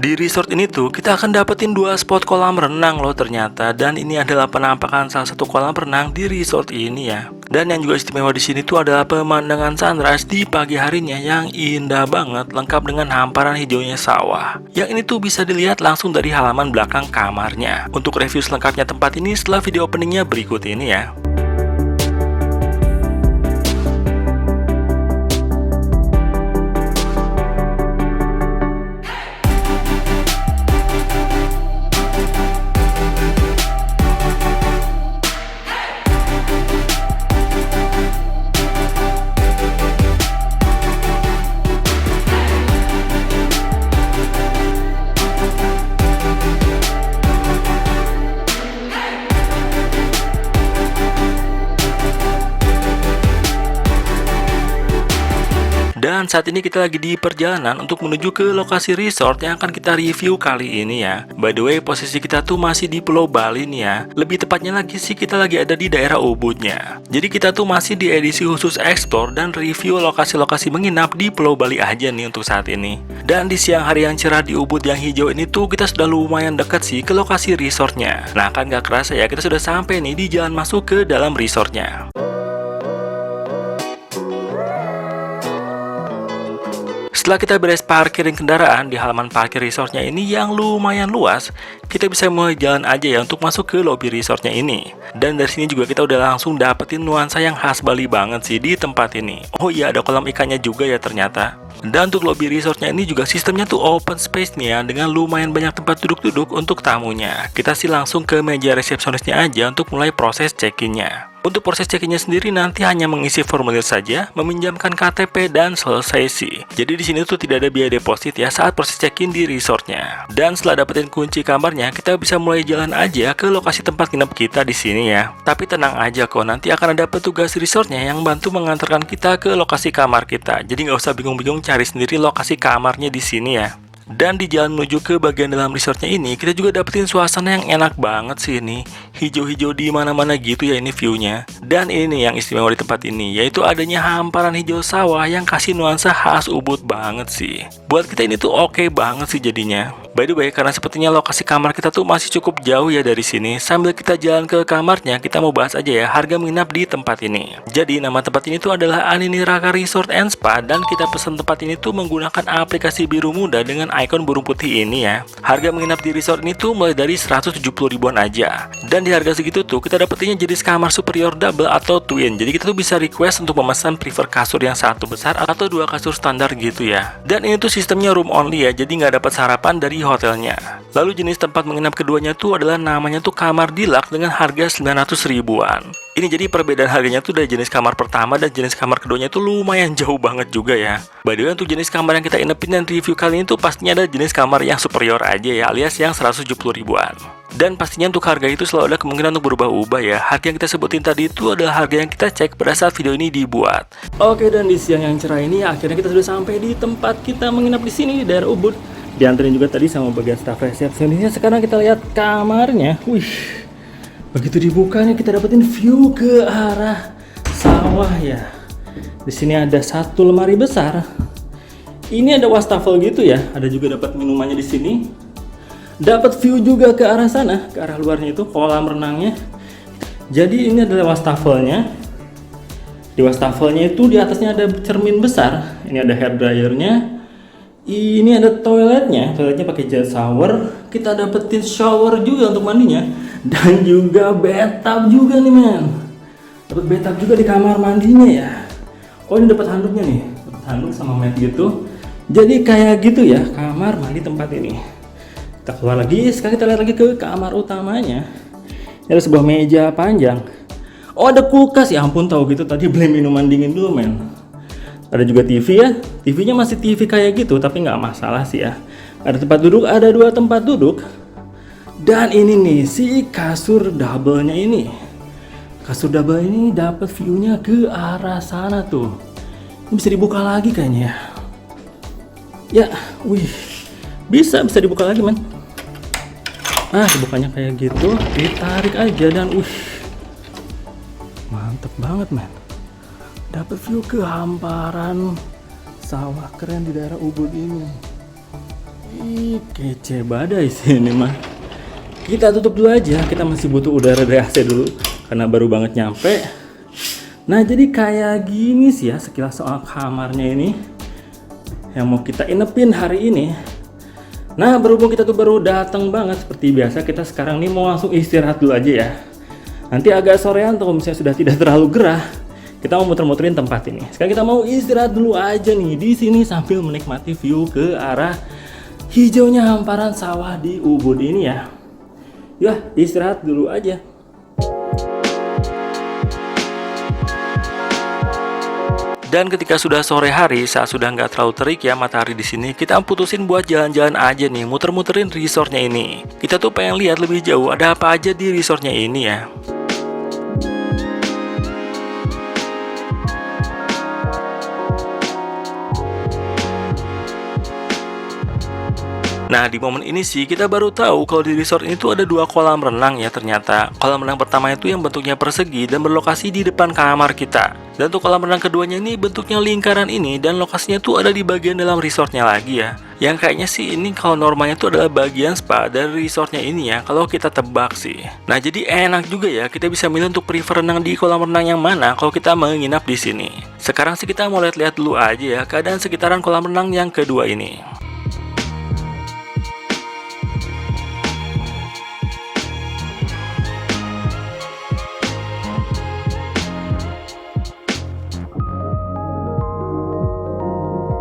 Di resort ini tuh kita akan dapetin dua spot kolam renang loh ternyata, dan ini adalah penampakan salah satu kolam renang di resort ini ya. Dan yang juga istimewa di sini tuh adalah pemandangan sunrise di pagi harinya yang indah banget, lengkap dengan hamparan hijaunya sawah. Yang ini tuh bisa dilihat langsung dari halaman belakang kamarnya. Untuk review selengkapnya tempat ini setelah video openingnya berikut ini ya. Dan saat ini kita lagi di perjalanan untuk menuju ke lokasi resort yang akan kita review kali ini ya. By the way, posisi kita tuh masih di Pulau Bali nih ya. Lebih tepatnya lagi sih kita lagi ada di daerah Ubudnya. Jadi kita tuh masih di edisi khusus explore dan review lokasi-lokasi menginap di Pulau Bali aja nih untuk saat ini. Dan di siang hari yang cerah di Ubud yang hijau ini tuh kita sudah lumayan dekat sih ke lokasi resortnya. Nah kan gak kerasa ya, kita sudah sampai nih di jalan masuk ke dalam resortnya. Setelah kita beres parkirin kendaraan di halaman parkir resortnya ini yang lumayan luas, kita bisa mulai jalan aja ya untuk masuk ke lobby resortnya ini. Dan dari sini juga kita udah langsung dapetin nuansa yang khas Bali banget sih di tempat ini. Oh iya, ada kolam ikannya juga ya ternyata. Dan untuk lobby resortnya ini juga sistemnya tuh open space nih ya, dengan lumayan banyak tempat duduk-duduk untuk tamunya. Kita sih langsung ke meja resepsionisnya aja untuk mulai proses check-innya. Untuk proses check-innya sendiri nanti hanya mengisi formulir saja, meminjamkan KTP dan selesai sih. Jadi di sini tuh tidak ada biaya deposit ya saat proses check-in di resortnya. Dan setelah dapetin kunci kamarnya, kita bisa mulai jalan aja ke lokasi tempat nginep kita di sini ya. Tapi tenang aja kok, nanti akan ada petugas resortnya yang bantu mengantarkan kita ke lokasi kamar kita. Jadi nggak usah bingung-bingung cari sendiri lokasi kamarnya di sini ya. Dan di jalan menuju ke bagian dalam resortnya ini, kita juga dapetin suasana yang enak banget sih ini. Hijau-hijau di mana-mana gitu ya ini view-nya. Dan ini nih yang istimewa di tempat ini, yaitu adanya hamparan hijau sawah yang kasih nuansa khas Ubud banget sih. Buat kita ini tuh oke banget sih jadinya. By the way, karena sepertinya lokasi kamar kita tuh masih cukup jauh ya dari sini. Sambil kita jalan ke kamarnya, kita mau bahas aja ya harga menginap di tempat ini. Jadi nama tempat ini tuh adalah Anini Raka Resort and Spa, dan kita pesan tempat ini tuh menggunakan aplikasi biru muda dengan ikon burung putih ini ya. Harga menginap di resort ini tuh mulai dari 170 ribuan aja. Dan di harga segitu tuh kita dapetinnya jenis kamar superior double atau twin. Jadi kita tuh bisa request untuk memesan prefer kasur yang satu besar atau dua kasur standar gitu ya. Dan ini tuh sistemnya room only ya, jadi nggak dapat sarapan dari hotelnya. Lalu jenis tempat menginap keduanya tuh adalah namanya tuh kamar deluxe dengan harga 900 ribuan. Ini jadi perbedaan harganya tuh dari jenis kamar pertama dan jenis kamar keduanya tuh lumayan jauh banget juga ya. By the way, untuk jenis kamar yang kita inepin dan review kali ini tuh pastinya ada jenis kamar yang superior aja ya, alias yang 170 ribuan. Dan pastinya untuk harga itu selalu ada kemungkinan untuk berubah-ubah ya. Harga yang kita sebutin tadi itu adalah harga yang kita cek pada saat video ini dibuat. Oke, dan di siang yang cerah ini akhirnya kita sudah sampai di tempat kita menginap di sini di daerah Ubud. Dianterin juga tadi sama bagian staff resepsionisnya. Sekarang kita lihat kamarnya. Wih, begitu dibuka nih kita dapetin view ke arah sawah ya. Di sini ada satu lemari besar. Ini ada wastafel gitu ya. Ada juga dapat minumannya di sini. Dapat view juga ke arah sana, ke arah luarnya itu kolam renangnya. Jadi ini adalah wastafelnya. Di wastafelnya itu di atasnya ada cermin besar. Ini ada hair dryernya. Ini ada toiletnya pakai jet shower. Kita dapetin shower juga untuk mandinya, dan juga bathtub juga nih men. Dapat bathtub juga di kamar mandinya ya. Oh ini dapat handuknya nih, dapat handuk sama mat gitu. Jadi kayak gitu ya kamar mandi tempat ini. Kita keluar lagi, sekarang kita lihat lagi ke kamar utamanya. Ini ada sebuah meja panjang. Oh ada kulkas, ya ampun tahu gitu tadi beli minuman dingin dulu men. Ada juga TV ya, TV-nya masih TV kayak gitu tapi nggak masalah sih ya. Ada tempat duduk, ada dua tempat duduk. Dan ini nih si kasur double-nya ini. Kasur double ini dapat view-nya ke arah sana tuh. Ini bisa dibuka lagi kayaknya ya. Ya, wih, bisa dibuka lagi man. Nah, dibukanya kayak gitu, ditarik aja dan mantep banget man. Dapat view ke hamparan sawah keren di daerah Ubud ini. Ih, kece badai sih ini mah. Kita tutup dulu aja, kita masih butuh udara dari AC dulu karena baru banget nyampe. Nah, jadi kayak gini sih ya sekilas soal kamarnya ini yang mau kita inepin hari ini. Nah, berhubung kita tuh baru datang banget, seperti biasa kita sekarang nih mau langsung istirahat dulu aja ya. Nanti agak sorean tuh misalnya sudah tidak terlalu gerah, kita mau muter-muterin tempat ini. Sekarang kita mau istirahat dulu aja nih di sini sambil menikmati view ke arah hijaunya hamparan sawah di Ubud ini ya. Ya, istirahat dulu aja. Dan ketika sudah sore hari, saat sudah nggak terlalu terik ya matahari di sini, kita putusin buat jalan-jalan aja nih, muter-muterin resortnya ini. Kita tuh pengen lihat lebih jauh ada apa aja di resortnya ini ya. Nah, di momen ini sih kita baru tahu kalau di resort ini tuh ada 2 kolam renang ya ternyata. Kolam renang pertama itu yang bentuknya persegi dan berlokasi di depan kamar kita. Dan untuk kolam renang keduanya ini bentuknya lingkaran ini dan lokasinya tuh ada di bagian dalam resortnya lagi ya. Yang kayaknya sih ini kalau normalnya tuh adalah bagian spa dari resortnya ini ya, kalau kita tebak sih. Nah, jadi enak juga ya, kita bisa milih untuk prefer renang di kolam renang yang mana kalau kita menginap di sini. Sekarang sih kita mau lihat-lihat dulu aja ya keadaan sekitaran kolam renang yang kedua ini.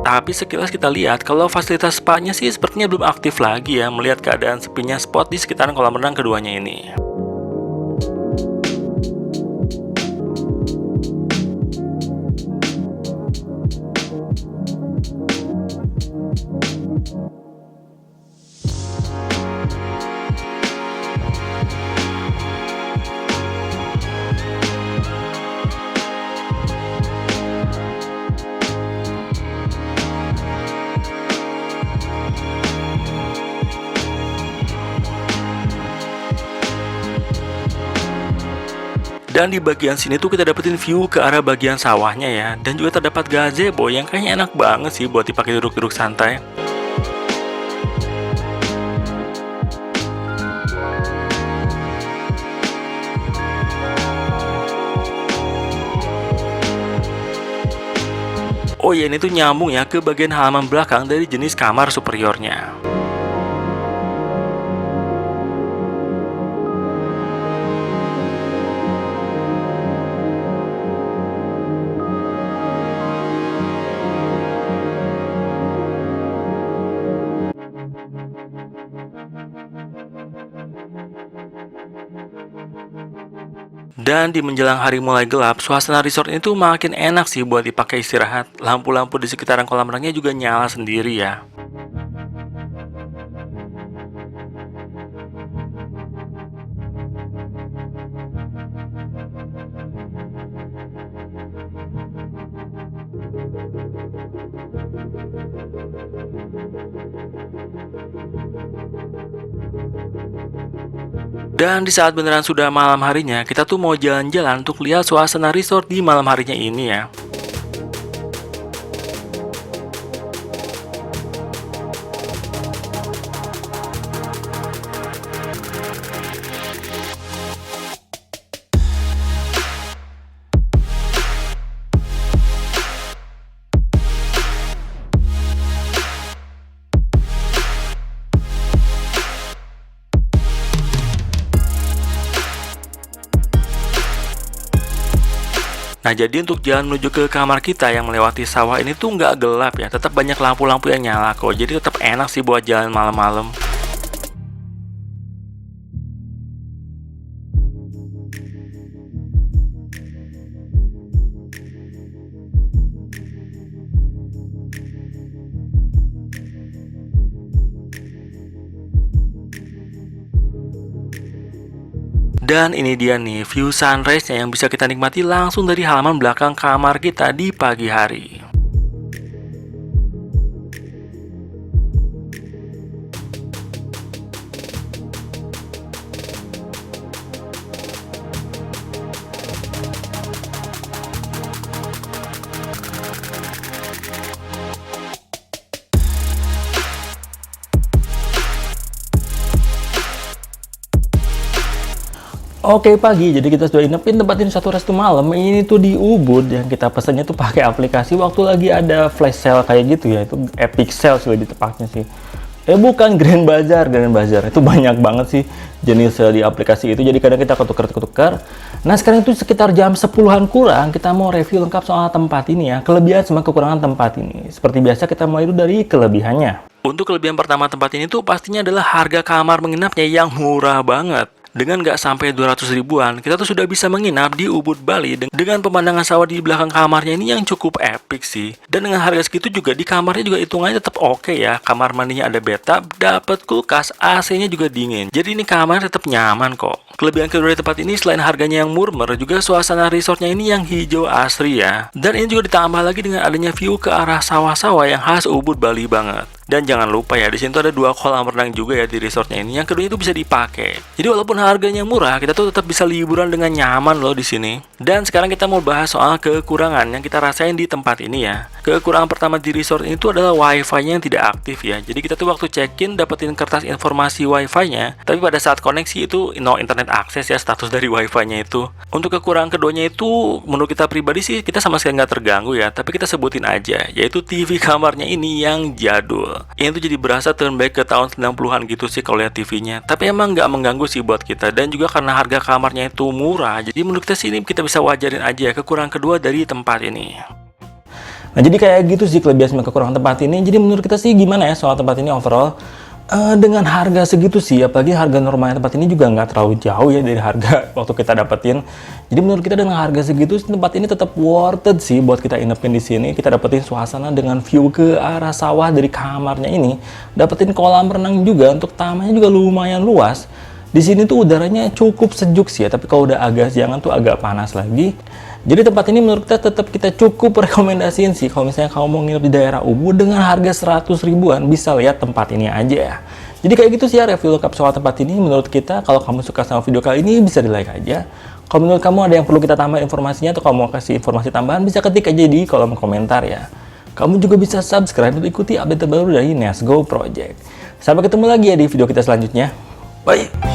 Tapi sekilas kita lihat kalau fasilitas spa-nya sih sepertinya belum aktif lagi ya melihat keadaan sepinya spot di sekitaran kolam renang keduanya ini. Dan di bagian sini tuh kita dapetin view ke arah bagian sawahnya ya. Dan juga terdapat gazebo yang kayaknya enak banget sih buat dipakai duduk-duduk santai. Oh iya, ini tuh nyambung ya ke bagian halaman belakang dari jenis kamar superiornya. Dan di menjelang hari mulai gelap, suasana resort ini tuh makin enak sih buat dipakai istirahat. Lampu-lampu di sekitaran kolam renangnya juga nyala sendiri ya. Dan di saat beneran sudah malam harinya, kita tuh mau jalan-jalan untuk lihat suasana resort di malam harinya ini ya. Nah, jadi untuk jalan menuju ke kamar kita yang melewati sawah ini tuh nggak gelap ya, tetap banyak lampu-lampu yang nyala kok. Jadi tetap enak sih buat jalan malam-malam. Dan ini dia nih view sunrise-nya yang bisa kita nikmati langsung dari halaman belakang kamar kita di pagi hari. Oke pagi, jadi kita sudah inepin tempat ini satu restu malam. Ini tuh di Ubud yang kita pesannya tuh pakai aplikasi waktu lagi ada flash sale kayak gitu ya. Itu Epic Sale sih lebih tepatnya sih. Bukan Grand Bazaar itu banyak banget sih jenis sale di aplikasi itu. Jadi kadang kita ketukar-ketukar. Nah sekarang itu sekitar jam 10-an kurang kita mau review lengkap soal tempat ini ya. Kelebihan sama kekurangan tempat ini. Seperti biasa kita mulai dulu dari kelebihannya. Untuk kelebihan pertama tempat ini tuh pastinya adalah harga kamar menginapnya yang murah banget. Dengan nggak sampai 200 ribuan, kita tuh sudah bisa menginap di Ubud, Bali dengan pemandangan sawah di belakang kamarnya ini yang cukup epic sih. Dan dengan harga segitu juga di kamarnya juga hitungannya tetap oke ya. Kamar mandinya ada bathtub, dapat kulkas, AC-nya juga dingin. Jadi ini kamar tetap nyaman kok. Kelebihan kedua dari tempat ini selain harganya yang murmer, juga suasana resortnya ini yang hijau asri ya. Dan ini juga ditambah lagi dengan adanya view ke arah sawah-sawah yang khas Ubud, Bali banget. Dan jangan lupa ya, di sini tuh ada 2 kolam renang juga ya di resortnya ini. Yang kedua itu bisa dipakai. Jadi walaupun harganya murah, kita tuh tetap bisa liburan dengan nyaman loh di sini. Dan sekarang kita mau bahas soal kekurangan yang kita rasain di tempat ini ya. Kekurangan pertama di resort ini tuh adalah wifi-nya yang tidak aktif ya. Jadi kita tuh waktu check-in dapetin kertas informasi wifi-nya, tapi pada saat koneksi itu no internet akses ya status dari wifi-nya itu. Untuk kekurangan keduanya itu menurut kita pribadi sih kita sama sekali nggak terganggu ya. Tapi kita sebutin aja, yaitu TV kamarnya ini yang jadul. Ini tuh jadi berasa turn back ke tahun 90-an gitu sih kalau lihat TV-nya. Tapi emang nggak mengganggu sih buat kita. Dan juga karena harga kamarnya itu murah, jadi menurut kita sih ini kita bisa wajarin aja kekurangan kedua dari tempat ini. Nah jadi kayak gitu sih kelebihan sama kekurangan tempat ini. Jadi menurut kita sih gimana ya soal tempat ini overall? Dengan harga segitu sih, apalagi harga normalnya tempat ini juga nggak terlalu jauh ya dari harga waktu kita dapetin. Jadi menurut kita dengan harga segitu tempat ini tetap worth it sih buat kita inepin di sini. Kita dapetin suasana dengan view ke arah sawah dari kamarnya ini, dapetin kolam renang juga, untuk tamannya juga lumayan luas. Di sini tuh udaranya cukup sejuk sih ya, tapi kalau udah agak siangan tuh agak panas lagi. Jadi tempat ini menurut kita tetap kita cukup rekomendasiin sih. Kalau misalnya kamu mau nginep di daerah Ubud dengan harga 100 ribuan, bisa lihat tempat ini aja ya. Jadi kayak gitu sih ya review lengkap soal tempat ini. Menurut kita, kalau kamu suka sama video kali ini, bisa di like aja. Kalau menurut kamu ada yang perlu kita tambah informasinya, atau kamu mau kasih informasi tambahan, bisa ketik aja di kolom komentar ya. Kamu juga bisa subscribe untuk ikuti update terbaru dari Nesgo Project. Sampai ketemu lagi ya di video kita selanjutnya. Bye!